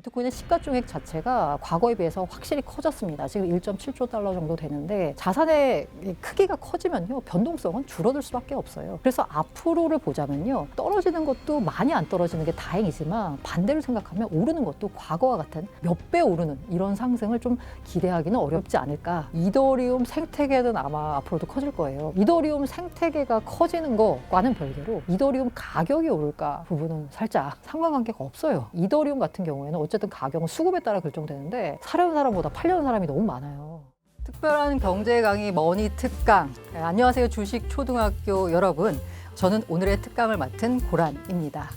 비트코인의 시가총액 자체가 과거에 비해서 확실히 커졌습니다. 지금 1.7조 달러 정도 되는데 자산의 크기가 커지면요, 변동성은 줄어들 수밖에 없어요. 그래서 앞으로를 보자면요, 떨어지는 것도 많이 안 떨어지는 게 다행이지만 반대로 생각하면 오르는 것도 과거와 같은 몇 배 오르는 이런 상승을 좀 기대하기는 어렵지 않을까. 이더리움 생태계는 아마 앞으로도 커질 거예요. 이더리움 생태계가 커지는 것과는 별개로 이더리움 가격이 오를까 부분은 살짝 상관관계가 없어요. 이더리움 같은 경우에는 어쨌든 가격은 수급에 따라 결정되는데 사려는 사람보다 팔려는 사람이 너무 많아요. 특별한 경제 강의 머니 특강. 안녕하세요, 주식 초등학교 여러분. 저는 오늘의 특강을 맡은 고란입니다.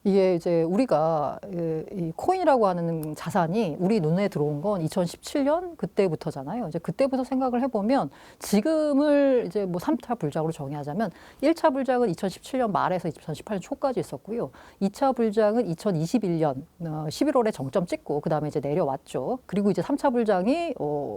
이게 이제 우리가 이 코인이라고 하는 자산이 우리 눈에 들어온 건 2017년 그때부터잖아요. 이제 그때부터 생각을 해보면 지금을 이제 뭐 3차 불장으로 정의하자면 1차 불장은 2017년 말에서 2018년 초까지 있었고요. 2차 불장은 2021년 11월에 정점 찍고 그 다음에 이제 내려왔죠. 그리고 이제 3차 불장이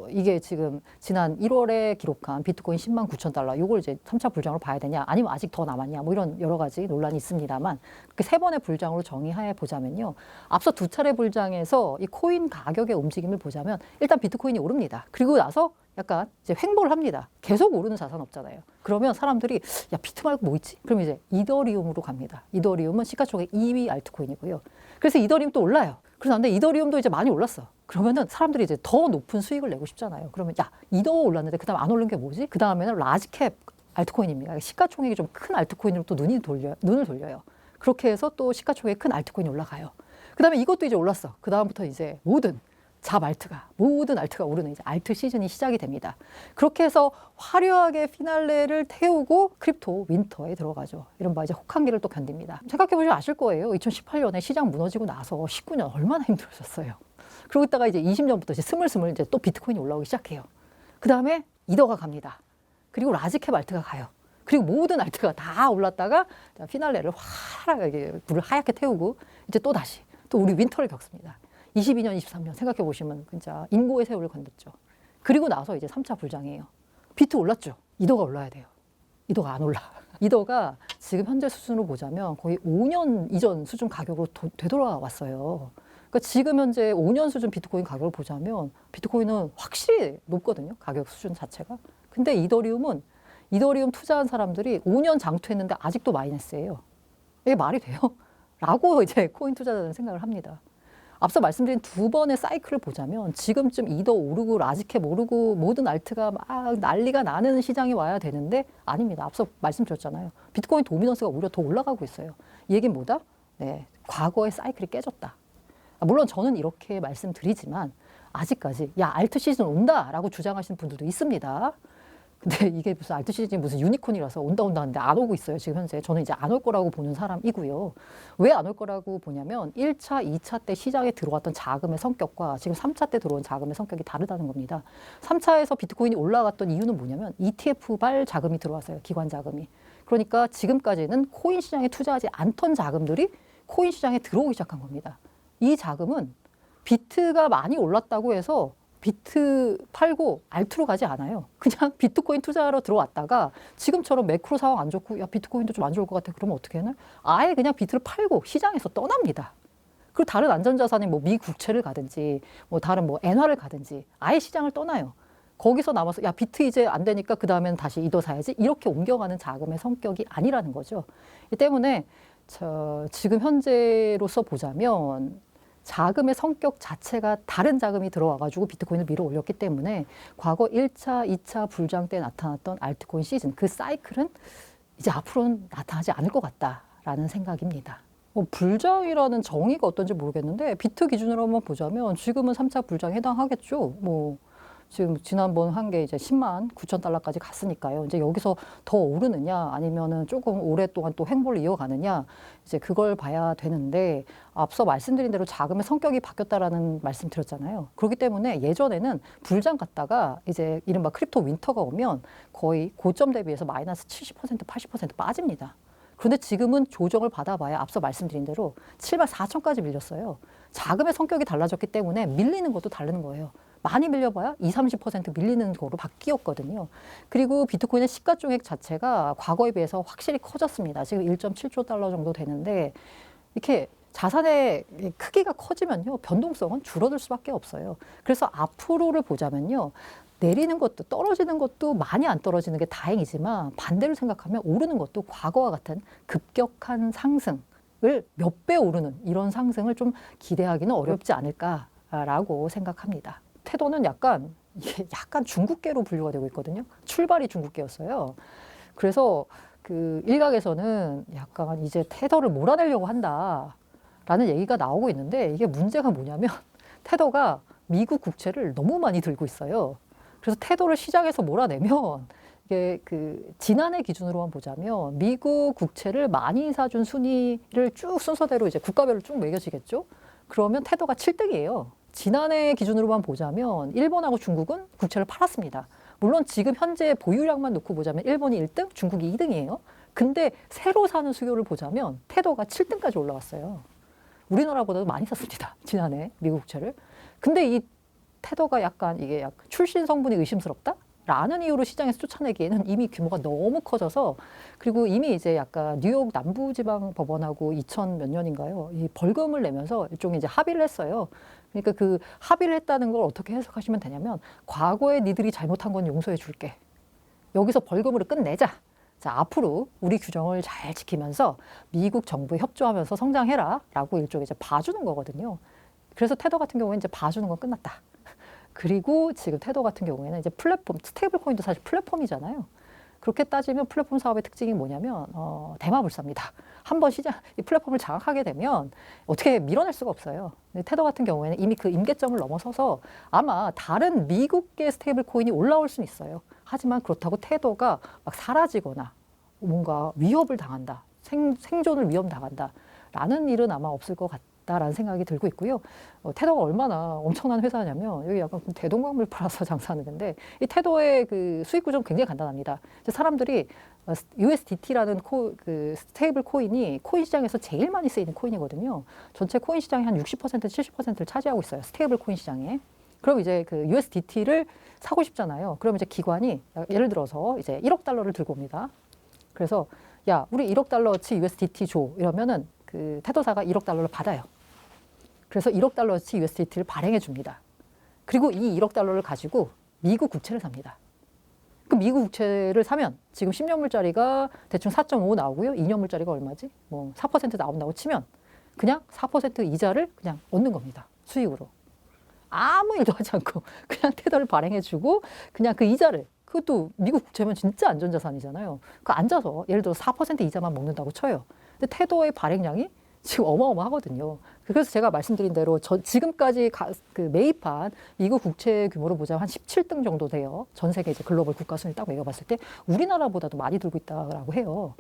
이게 지금 지난 1월에 기록한 비트코인 10만 9천 달러 이걸 이제 3차 불장으로 봐야 되냐 아니면 아직 더 남았냐 뭐 이런 여러 가지 논란이 있습니다만 그렇게 세 번의 불장으로 정의해 보자면요. 앞서 두 차례 불장에서 이 코인 가격의 움직임을 보자면 일단 비트코인이 오릅니다. 그리고 나서 약간 이제 횡보를 합니다. 계속 오르는 자산 없잖아요. 그러면 사람들이 야, 비트 말고 뭐 있지? 그럼 이제 이더리움으로 갑니다. 이더리움은 시가총액 2위 알트코인이고요. 그래서 이더리움 또 올라요. 그래서 근데 이더리움도 이제 많이 올랐어. 그러면은 사람들이 이제 더 높은 수익을 내고 싶잖아요. 그러면 야, 이더 올랐는데 그다음 안 오른 게 뭐지? 그다음에는 라지캡 알트코인입니다. 시가총액이 좀 큰 알트코인으로 또 눈을 돌려요. 그렇게 해서 또 시가총액 큰 알트코인이 올라가요. 그 다음에 이것도 이제 올랐어. 그 다음부터 이제 모든 모든 알트가 오르는 이제 알트 시즌이 시작이 됩니다. 그렇게 해서 화려하게 피날레를 태우고 크립토 윈터에 들어가죠. 이른바 이제 혹한기를 또 견딥니다. 생각해보시면 아실 거예요. 2018년에 시장 무너지고 나서 19년 얼마나 힘들었어요. 그러고 있다가 이제 20년부터 이제 스물스물 이제 또 비트코인이 올라오기 시작해요. 그 다음에 이더가 갑니다. 그리고 라지캡 알트가 가요. 그리고 모든 알트가 다 올랐다가 피날레를 화려하게 불을 하얗게 태우고 이제 또 다시 또 우리 윈터를 겪습니다. 22년, 23년 생각해 보시면 진짜 인고의 세월을 건넜죠. 그리고 나서 이제 3차 불장이에요. 비트 올랐죠. 이더가 올라야 돼요. 이더가 안 올라. 이더가 지금 현재 수준으로 보자면 거의 5년 이전 수준 가격으로 되돌아왔어요. 그러니까 지금 현재 5년 수준 비트코인 가격을 보자면 비트코인은 확실히 높거든요. 가격 수준 자체가. 근데 이더리움 투자한 사람들이 5년 장투했는데 아직도 마이너스예요. 이게 말이 돼요? 라고 이제 코인 투자자들은 생각을 합니다. 앞서 말씀드린 두 번의 사이클을 보자면 지금쯤 이더 오르고 라지캡 오르고 모든 알트가 막 난리가 나는 시장이 와야 되는데 아닙니다. 앞서 말씀드렸잖아요. 비트코인 도미넌스가 오히려 더 올라가고 있어요. 이 얘기는 뭐다? 네, 과거의 사이클이 깨졌다. 물론 저는 이렇게 말씀드리지만 아직까지 야, 알트 시즌 온다라고 주장하시는 분들도 있습니다. 근데 이게 무슨 알트 시즌이 무슨 유니콘이라서 온다 하는데 안 오고 있어요. 지금 현재. 저는 이제 안 올 거라고 보는 사람이고요. 왜 안 올 거라고 보냐면 1차, 2차 때 시장에 들어왔던 자금의 성격과 지금 3차 때 들어온 자금의 성격이 다르다는 겁니다. 3차에서 비트코인이 올라갔던 이유는 뭐냐면 ETF발 자금이 들어왔어요. 기관 자금이. 그러니까 지금까지는 코인 시장에 투자하지 않던 자금들이 코인 시장에 들어오기 시작한 겁니다. 이 자금은 비트가 많이 올랐다고 해서 비트 팔고 알트로 가지 않아요. 그냥 비트코인 투자하러 들어왔다가 지금처럼 매크로 상황 안 좋고 야, 비트코인도 좀 안 좋을 것 같아. 그러면 어떻게 하나? 아예 그냥 비트를 팔고 시장에서 떠납니다. 그리고 다른 안전자산인 뭐 미국채를 가든지 뭐 다른 뭐 엔화를 가든지 아예 시장을 떠나요. 거기서 남아서 야, 비트 이제 안 되니까 그 다음엔 다시 이더 사야지. 이렇게 옮겨가는 자금의 성격이 아니라는 거죠. 이 때문에 지금 현재로서 보자면 자금의 성격 자체가 다른 자금이 들어와가지고 비트코인을 밀어 올렸기 때문에 과거 1차, 2차 불장 때 나타났던 알트코인 시즌 그 사이클은 이제 앞으로는 나타나지 않을 것 같다라는 생각입니다. 불장이라는 정의가 어떤지 모르겠는데 비트 기준으로 한번 보자면 지금은 3차 불장에 해당하겠죠. 지금 지난번 한 게 이제 10만 9천 달러까지 갔으니까요. 이제 여기서 더 오르느냐 아니면은 조금 오랫동안 또 횡보를 이어가느냐 이제 그걸 봐야 되는데 앞서 말씀드린 대로 자금의 성격이 바뀌었다라는 말씀 드렸잖아요. 그렇기 때문에 예전에는 불장 갔다가 이제 이른바 크립토 윈터가 오면 거의 고점 대비해서 마이너스 70% 80% 빠집니다. 그런데 지금은 조정을 받아봐야 앞서 말씀드린 대로 7만 4천까지 밀렸어요. 자금의 성격이 달라졌기 때문에 밀리는 것도 다르는 거예요. 많이 밀려봐야 20-30% 밀리는 거로 바뀌었거든요. 그리고 비트코인의 시가총액 자체가 과거에 비해서 확실히 커졌습니다. 지금 1.7조 달러 정도 되는데 이렇게 자산의 크기가 커지면요, 변동성은 줄어들 수밖에 없어요. 그래서 앞으로를 보자면요, 내리는 것도 떨어지는 것도 많이 안 떨어지는 게 다행이지만 반대로 생각하면 오르는 것도 과거와 같은 급격한 상승을 몇 배 오르는 이런 상승을 좀 기대하기는 어렵지 않을까라고 생각합니다. 태도는 약간 중국계로 분류가 되고 있거든요. 출발이 중국계였어요. 그래서 그 일각에서는 약간 이제 테더를 몰아내려고 한다라는 얘기가 나오고 있는데 이게 문제가 뭐냐면 테더가 미국 국채를 너무 많이 들고 있어요. 그래서 테더를 시장에서 몰아내면 이게 그 지난해 기준으로만 보자면 미국 국채를 많이 사준 순위를 쭉 순서대로 이제 국가별로 쭉 매겨지겠죠. 그러면 테더가 7등이에요. 지난해 기준으로만 보자면 일본하고 중국은 국채를 팔았습니다. 물론 지금 현재 보유량만 놓고 보자면 일본이 1등, 중국이 2등이에요. 근데 새로 사는 수요를 보자면 테더가 7등까지 올라왔어요. 우리나라보다도 많이 샀습니다. 지난해 미국 국채를. 근데 이 테더가 이게 약간 출신 성분이 의심스럽다? 라는 이유로 시장에서 쫓아내기에는 이미 규모가 너무 커져서, 그리고 이미 이제 약간 뉴욕 남부지방 법원하고 2000 몇 년인가요? 이 벌금을 내면서 일종의 이제 합의를 했어요. 그러니까 그 합의를 했다는 걸 어떻게 해석하시면 되냐면, 과거에 니들이 잘못한 건 용서해 줄게. 여기서 벌금으로 끝내자. 자, 앞으로 우리 규정을 잘 지키면서 미국 정부에 협조하면서 성장해라. 라고 일종의 이제 봐주는 거거든요. 그래서 테더 같은 경우에는 이제 봐주는 건 끝났다. 그리고 지금 테더 같은 경우에는 이제 플랫폼, 스테이블 코인도 사실 플랫폼이잖아요. 그렇게 따지면 플랫폼 사업의 특징이 뭐냐면 대마불사입니다. 한번 이 플랫폼을 장악하게 되면 어떻게 밀어낼 수가 없어요. 테더 같은 경우에는 이미 그 임계점을 넘어서서 아마 다른 미국계 스테이블 코인이 올라올 수는 있어요. 하지만 그렇다고 테더가 막 사라지거나 뭔가 위협을 당한다, 생존을 위협당한다 라는 일은 아마 없을 것 같다라는 생각이 들고 있고요. 테더가 얼마나 엄청난 회사냐면 여기 약간 대동강물 팔아서 장사하는 데인데, 이 테더의 그 수익 구조는 굉장히 간단합니다. 사람들이 USDT라는 그 스테이블 코인이 코인 시장에서 제일 많이 쓰이는 코인이거든요. 전체 코인 시장의 한 60%, 70%를 차지하고 있어요. 스테이블 코인 시장에. 그럼 이제 그 USDT를 사고 싶잖아요. 그럼 이제 기관이 예를 들어서 이제 1억 달러를 들고 옵니다. 그래서 야, 우리 1억 달러어치 USDT 줘. 이러면은 그 테더사가 1억 달러를 받아요. 그래서 1억 달러어치 USDT를 발행해 줍니다. 그리고 이 1억 달러를 가지고 미국 국채를 삽니다. 그 미국 국채를 사면 지금 10년물짜리가 대충 4.5 나오고요. 2년물짜리가 얼마지? 뭐 4% 나온다고 치면 그냥 4% 이자를 그냥 얻는 겁니다. 수익으로. 아무 일도 하지 않고 그냥 테더를 발행해 주고 그냥 그 이자를, 그것도 미국 국채면 진짜 안전자산이잖아요. 그 앉아서 예를 들어 4% 이자만 먹는다고 쳐요. 근데 테더의 발행량이 지금 어마어마하거든요. 그래서 제가 말씀드린 대로 지금까지 그 매입한 미국 국채 규모로 보자면 한 17등 정도 돼요. 전 세계 이제 글로벌 국가 순위 딱 매겨봤을 때 우리나라보다도 많이 들고 있다고 해요.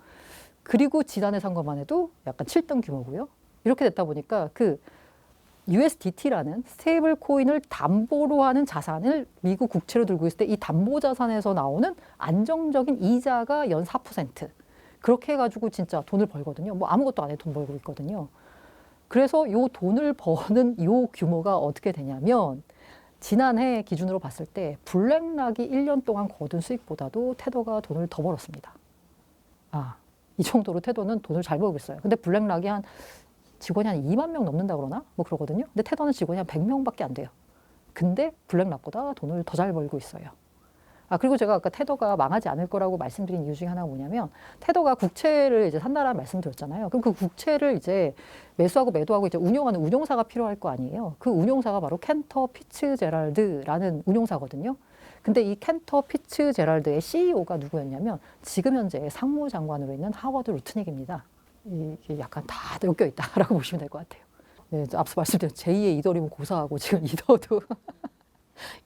그리고 지난해 산 것만 해도 약간 7등 규모고요. 이렇게 됐다 보니까 그 USDT라는 스테이블 코인을 담보로 하는 자산을 미국 국채로 들고 있을 때 이 담보 자산에서 나오는 안정적인 이자가 연 4%. 그렇게 해가지고 진짜 돈을 벌거든요. 뭐 아무것도 안 해도 돈 벌고 있거든요. 그래서 요 돈을 버는 요 규모가 어떻게 되냐면, 지난해 기준으로 봤을 때 블랙락이 1년 동안 거둔 수익보다도 테더가 돈을 더 벌었습니다. 이 정도로 테더는 돈을 잘 벌고 있어요. 근데 블랙락이 직원이 한 2만 명 넘는다 그러나? 뭐 그러거든요. 근데 테더는 직원이 한 100명밖에 안 돼요. 근데 블랙락보다 돈을 더 잘 벌고 있어요. 그리고 제가 아까 테더가 망하지 않을 거라고 말씀드린 이유 중에 하나가 뭐냐면, 테더가 국채를 이제 산다라는 말씀드렸잖아요. 그럼 그 국채를 이제 매수하고 매도하고 이제 운용하는 운용사가 필요할 거 아니에요. 그 운용사가 바로 캔터 피츠제랄드라는 운용사거든요. 근데 이 캔터 피츠제랄드의 CEO가 누구였냐면 지금 현재 상무장관으로 있는 하워드 루트닉입니다. 이게 약간 다 엮여 있다라고 보시면 될 것 같아요. 네, 앞서 말씀드린 제2의 이더리움 고사하고 지금 이더도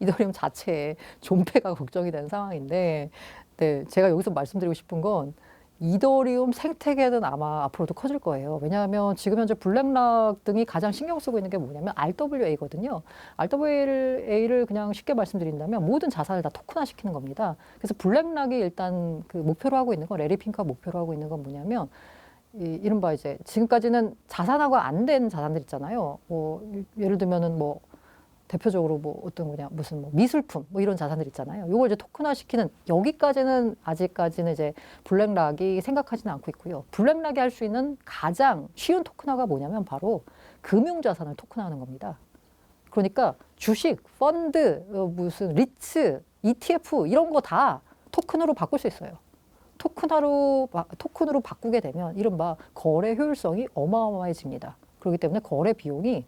이더리움 자체에 존폐가 걱정이 되는 상황인데, 네, 제가 여기서 말씀드리고 싶은 건 이더리움 생태계는 아마 앞으로도 커질 거예요. 왜냐하면 지금 현재 블랙락 등이 가장 신경 쓰고 있는 게 뭐냐면 RWA거든요. RWA를 그냥 쉽게 말씀드린다면 모든 자산을 다 토큰화 시키는 겁니다. 그래서 블랙락이 일단 그 목표로 하고 있는 건, 레리 핑크가 목표로 하고 있는 건 뭐냐면, 이른바 이제 지금까지는 자산화가 안 된 자산들 있잖아요. 예를 들면은 대표적으로 뭐 어떤 거냐 무슨 뭐 미술품 뭐 이런 자산들 있잖아요. 이걸 이제 토큰화 시키는 여기까지는 아직까지는 이제 블랙락이 생각하지는 않고 있고요. 블랙락이 할 수 있는 가장 쉬운 토큰화가 뭐냐면 바로 금융자산을 토큰화하는 겁니다. 그러니까 주식, 펀드, 무슨 리츠, ETF 이런 거 다 토큰으로 바꿀 수 있어요. 토큰으로 바꾸게 되면 이른바 거래 효율성이 어마어마해집니다. 그렇기 때문에 거래 비용이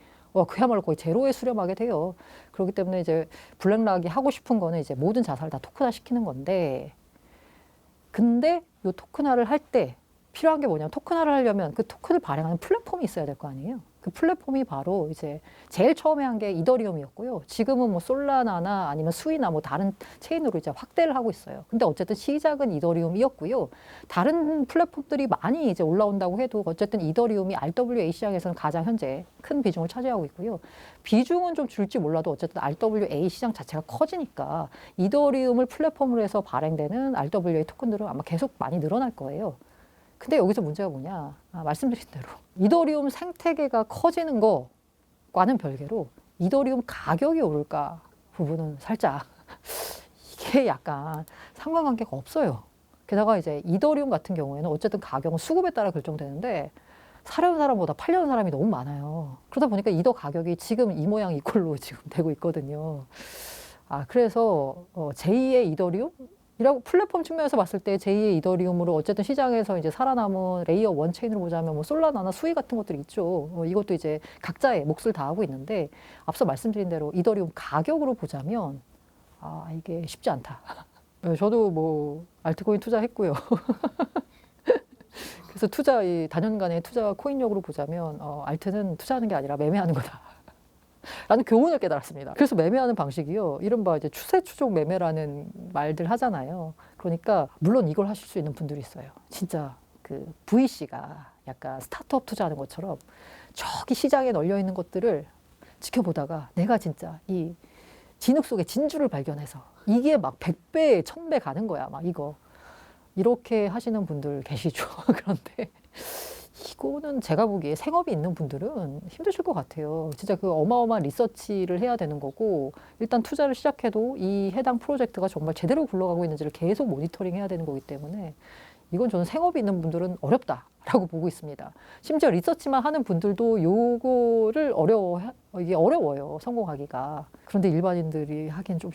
그야말로 거의 제로에 수렴하게 돼요. 그렇기 때문에 이제 블랙락이 하고 싶은 거는 이제 모든 자산을 다 토큰화 시키는 건데, 근데 이 토큰화를 할 때 필요한 게 뭐냐면 토큰화를 하려면 그 토큰을 발행하는 플랫폼이 있어야 될 거 아니에요. 그 플랫폼이 바로 이제 제일 처음에 한 게 이더리움이었고요. 지금은 뭐 솔라나나 아니면 수이나 뭐 다른 체인으로 이제 확대를 하고 있어요. 근데 어쨌든 시작은 이더리움이었고요. 다른 플랫폼들이 많이 이제 올라온다고 해도 어쨌든 이더리움이 RWA 시장에서는 가장 현재 큰 비중을 차지하고 있고요. 비중은 좀 줄지 몰라도 어쨌든 RWA 시장 자체가 커지니까 이더리움을 플랫폼으로 해서 발행되는 RWA 토큰들은 아마 계속 많이 늘어날 거예요. 근데 여기서 문제가 뭐냐? 말씀드린 대로 이더리움 생태계가 커지는 거와는 별개로 이더리움 가격이 오를까 부분은 살짝 이게 약간 상관관계가 없어요. 게다가 이제 이더리움 같은 경우에는 어쨌든 가격은 수급에 따라 결정되는데 사려는 사람보다 팔려는 사람이 너무 많아요. 그러다 보니까 이더 가격이 지금 이 모양 이 꼴로 지금 되고 있거든요. 그래서 제2의 이더리움? 이라고 플랫폼 측면에서 봤을 때 제2의 이더리움으로 어쨌든 시장에서 이제 살아남은 레이어 원 체인으로 보자면 뭐 솔라나나 수이 같은 것들이 있죠. 이것도 이제 각자의 몫을 다하고 있는데 앞서 말씀드린 대로 이더리움 가격으로 보자면 이게 쉽지 않다. 저도 뭐 알트코인 투자했고요. 그래서 이 단연간의 투자 코인력으로 보자면 알트는 투자하는 게 아니라 매매하는 거다. 라는 교훈을 깨달았습니다. 그래서 매매하는 방식이요. 이른바 이제 추세 추종 매매라는 말들 하잖아요. 그러니까 물론 이걸 하실 수 있는 분들이 있어요. 진짜 그 VC가 약간 스타트업 투자하는 것처럼 저기 시장에 널려 있는 것들을 지켜보다가 내가 진짜 이 진흙 속에 진주를 발견해서 이게 막 100배, 1000배 가는 거야. 막 이거. 이렇게 하시는 분들 계시죠. 그런데 이거는 제가 보기에 생업이 있는 분들은 힘드실 것 같아요. 진짜 그 어마어마한 리서치를 해야 되는 거고, 일단 투자를 시작해도 이 해당 프로젝트가 정말 제대로 굴러가고 있는지를 계속 모니터링 해야 되는 거기 때문에 이건 저는 생업이 있는 분들은 어렵다라고 보고 있습니다. 심지어 리서치만 하는 분들도 요거를 이게 어려워요. 성공하기가. 그런데 일반인들이 하기엔 좀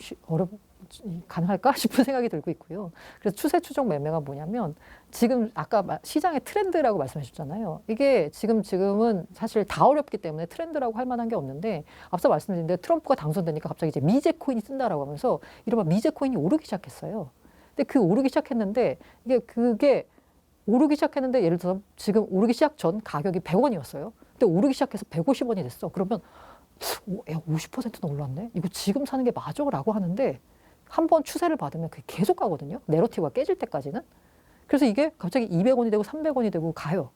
가능할까 싶은 생각이 들고 있고요. 그래서 추세 추종 매매가 뭐냐면 지금 아까 시장의 트렌드라고 말씀하셨잖아요. 이게 지금은 사실 다 어렵기 때문에 트렌드라고 할 만한 게 없는데 앞서 말씀드린 대로 트럼프가 당선되니까 갑자기 이제 미제 코인이 뜬다라고 하면서 이른바 미제 코인이 오르기 시작했어요. 근데 오르기 시작했는데 그게 오르기 시작했는데 예를 들어서 지금 오르기 시작 전 가격이 100원이었어요. 근데 오르기 시작해서 150원이 됐어. 그러면 50%나 올랐네? 이거 지금 사는 게 맞아? 라고 하는데 한번 추세를 받으면 그게 계속 가거든요. 내러티브가 깨질 때까지는. 그래서 이게 갑자기 200원이 되고 300원이 되고 가요.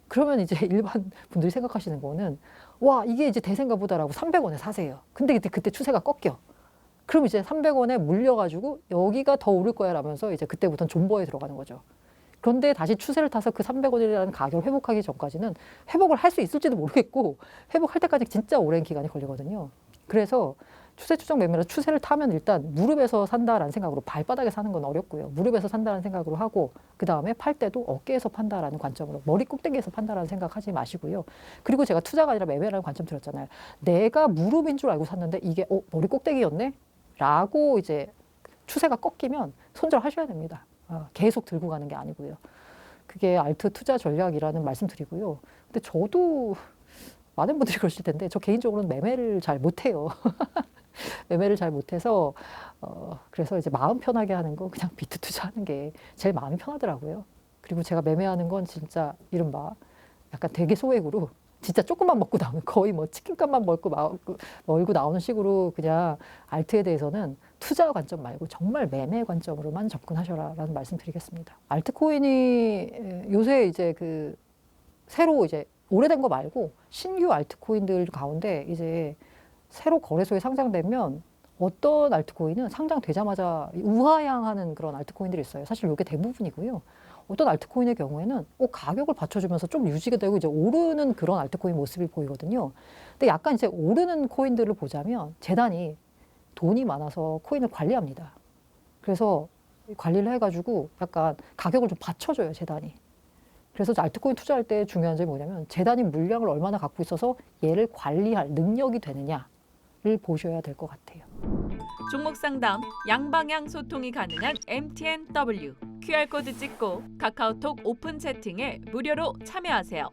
그러면 이제 일반 분들이 생각하시는 거는 와 이게 이제 대세인가 보다라고 300원에 사세요. 근데 그때 추세가 꺾여. 그럼 이제 300원에 물려가지고 여기가 더 오를 거야 라면서 이제 그때부터는 존버에 들어가는 거죠. 그런데 다시 추세를 타서 그 300원이라는 가격을 회복하기 전까지는 회복을 할 수 있을지도 모르겠고 회복할 때까지 진짜 오랜 기간이 걸리거든요. 그래서 추세 추정 매매로 추세를 타면 일단 무릎에서 산다라는 생각으로 발바닥에 사는 건 어렵고요. 무릎에서 산다는 생각으로 하고 그 다음에 팔 때도 어깨에서 판다라는 관점으로 머리 꼭대기에서 판다라는 생각하지 마시고요. 그리고 제가 투자가 아니라 매매라는 관점 드렸잖아요. 내가 무릎인 줄 알고 샀는데 이게 머리 꼭대기였네? 라고 이제 추세가 꺾이면 손절하셔야 됩니다. 계속 들고 가는 게 아니고요. 그게 알트 투자 전략이라는 말씀 드리고요. 근데 저도 많은 분들이 그러실 텐데 저 개인적으로는 매매를 잘 못해요. 매매를 잘 못해서 그래서 이제 마음 편하게 하는 거 그냥 비트 투자하는 게 제일 마음이 편하더라고요. 그리고 제가 매매하는 건 진짜 이른바 약간 되게 소액으로 진짜 조금만 먹고 나오는 거의 뭐 치킨값만 멀고 나오는 식으로 그냥 알트에 대해서는 투자 관점 말고 정말 매매 관점으로만 접근하셔라라는 말씀 드리겠습니다. 알트코인이 요새 이제 새로 이제 오래된 거 말고 신규 알트코인들 가운데 이제 새로 거래소에 상장되면 어떤 알트코인은 상장되자마자 우하향하는 그런 알트코인들이 있어요. 사실 이게 대부분이고요. 어떤 알트코인의 경우에는 가격을 받쳐주면서 좀 유지가 되고 이제 오르는 그런 알트코인 모습이 보이거든요. 근데 약간 이제 오르는 코인들을 보자면 재단이 돈이 많아서 코인을 관리합니다. 그래서 관리를 해가지고 약간 가격을 좀 받쳐줘요, 재단이. 그래서 알트코인 투자할 때 중요한 점이 뭐냐면 재단이 물량을 얼마나 갖고 있어서 얘를 관리할 능력이 되느냐를 보셔야 될 것 같아요. 종목 상담, 양방향 소통이 가능한 MTNW. QR코드 찍고 카카오톡 오픈 채팅에 무료로 참여하세요.